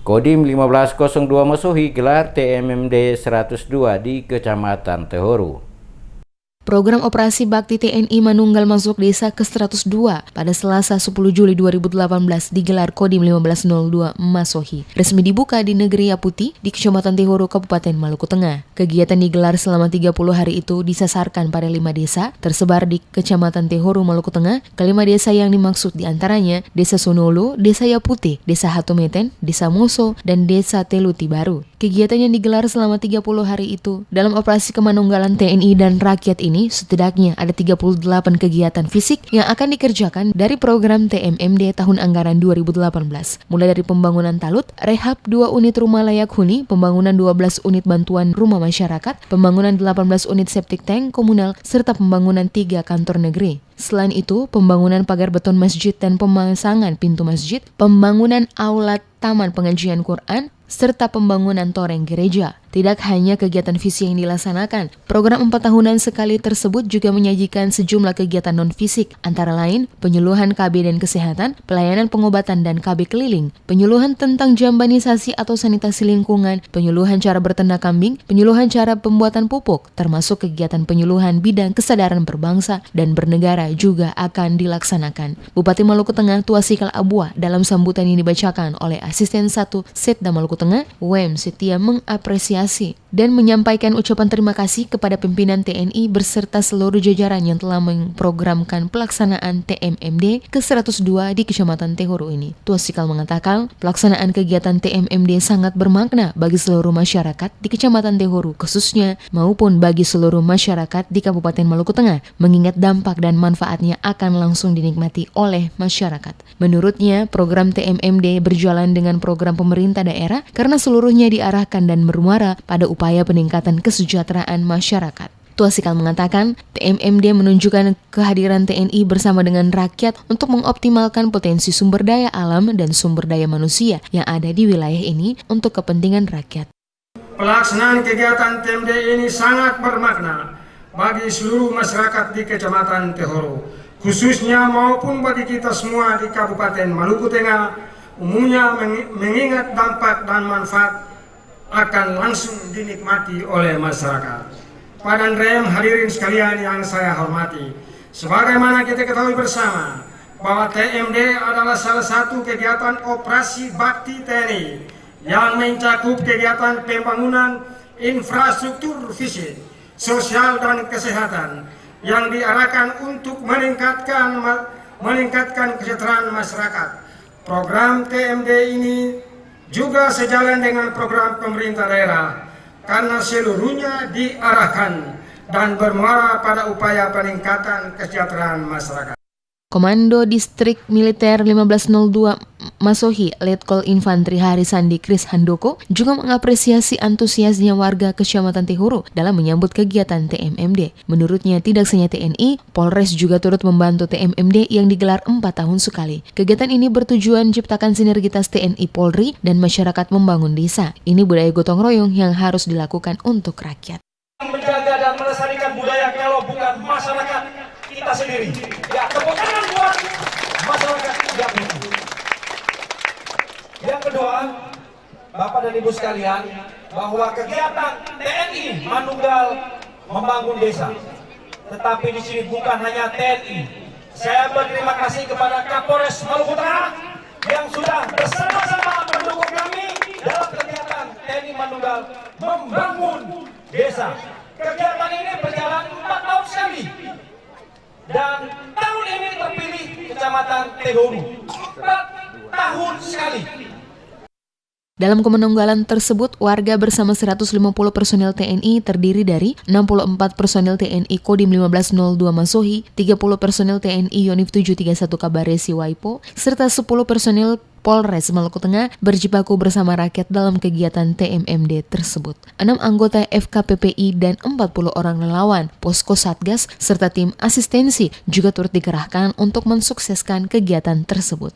Kodim 1502 Mesuhi gelar TMMD 102 di Kecamatan Tehoru. Program Operasi Bakti TNI Manunggal masuk desa ke-102 pada Selasa 10 Juli 2018 digelar Kodim 1502 Masohi. Resmi dibuka di Negeri Yaputi di Kecamatan Tehoru, Kabupaten Maluku Tengah. Kegiatan digelar selama 30 hari itu disasarkan pada 5 desa tersebar di Kecamatan Tehoru, Maluku Tengah. Kelima desa yang dimaksud diantaranya Desa Sonolo, Desa Yaputi, Desa Hatumeten, Desa Moso, dan Desa Teluti Baru. Kegiatan yang digelar selama 30 hari itu dalam operasi kemanunggalan TNI dan rakyat ini setidaknya ada 38 kegiatan fisik yang akan dikerjakan dari program TMMD tahun anggaran 2018. Mulai dari pembangunan talut, rehab 2 unit rumah layak huni, pembangunan 12 unit bantuan rumah masyarakat, pembangunan 18 unit septic tank komunal, serta pembangunan 3 kantor negeri. Selain itu, pembangunan pagar beton masjid dan pemasangan pintu masjid, pembangunan aula taman pengajian Quran, serta pembangunan toreng gereja. Tidak hanya kegiatan fisik yang dilaksanakan, program 4 tahunan sekali tersebut juga menyajikan sejumlah kegiatan non-fisik, antara lain penyuluhan KB dan kesehatan, pelayanan pengobatan dan KB keliling, penyuluhan tentang jambanisasi atau sanitasi lingkungan, penyuluhan cara berternak kambing, penyuluhan cara pembuatan pupuk, termasuk kegiatan penyuluhan bidang kesadaran berbangsa dan bernegara juga akan dilaksanakan. Bupati Maluku Tengah Tuasikal Abua dalam sambutan yang dibacakan oleh Asisten 1 Setda Maluku Tengah, WM Setia, mengapresiasi dan menyampaikan ucapan terima kasih kepada pimpinan TNI beserta seluruh jajaran yang telah memprogramkan pelaksanaan TMMD ke-102 di Kecamatan Tehoru ini. Tuasikal mengatakan, pelaksanaan kegiatan TMMD sangat bermakna bagi seluruh masyarakat di Kecamatan Tehoru khususnya maupun bagi seluruh masyarakat di Kabupaten Maluku Tengah, mengingat dampak dan manfaatnya akan langsung dinikmati oleh masyarakat. Menurutnya, program TMMD berjalan dengan program pemerintah daerah karena seluruhnya diarahkan dan bermuara pada upaya peningkatan kesejahteraan masyarakat. Tuasikal mengatakan, TMMD menunjukkan kehadiran TNI bersama dengan rakyat untuk mengoptimalkan potensi sumber daya alam dan sumber daya manusia yang ada di wilayah ini untuk kepentingan rakyat. Pelaksanaan kegiatan TMMD ini sangat bermakna bagi seluruh masyarakat di Kecamatan Tehoru, khususnya maupun bagi kita semua di Kabupaten Maluku Tengah, umumnya mengingat dampak dan manfaat akan langsung dinikmati oleh masyarakat. Padan rem hadirin sekalian yang saya hormati, sebagaimana kita ketahui bersama bahwa TMD adalah salah satu kegiatan operasi bakti TNI yang mencakup kegiatan pembangunan infrastruktur fisik, sosial dan kesehatan yang diarahkan untuk meningkatkan kesejahteraan masyarakat. Program TMD ini juga sejalan dengan program pemerintah daerah karena seluruhnya diarahkan dan bermuara pada upaya peningkatan kesejahteraan masyarakat. Komando Distrik Militer 1502 Masohi, Letkol Infantri Harisandi Kris Handoko juga mengapresiasi antusiasnya warga Kecamatan Tehoru dalam menyambut kegiatan TMMD. Menurutnya, tidak hanya TNI, Polres juga turut membantu TMMD yang digelar 4 tahun sekali. Kegiatan ini bertujuan menciptakan sinergitas TNI Polri dan masyarakat membangun desa. Ini budaya gotong royong yang harus dilakukan untuk rakyat. Menjaga dan melestarikan budaya kalau bukan masyarakat kita sendiri. Ya, tepuk tangan buat masyarakat yang ini. Yang kedua, Bapak dan Ibu sekalian, bahwa kegiatan TNI Manunggal membangun desa. Tetapi di sini bukan hanya TNI. Saya berterima kasih kepada Kapolres Maluku Tengah yang sudah bersama-sama mendukung kami dalam kegiatan TNI Manunggal membangun desa. Kegiatan ini berjalan 4 tahun sekali. Dan tahun ini terpilih Kecamatan Tehoru 4 tahun sekali. Dalam kemanunggalan tersebut, warga bersama 150 personel TNI terdiri dari 64 personel TNI Kodim 1502 Masohi, 30 personel TNI Yonif 731 Kabaresi Waipo, serta 10 personel Polres Maluku Tengah berjibaku bersama rakyat dalam kegiatan TMMD tersebut. 6 anggota FKPPI dan 40 orang relawan, posko Satgas, serta tim asistensi juga turut dikerahkan untuk mensukseskan kegiatan tersebut.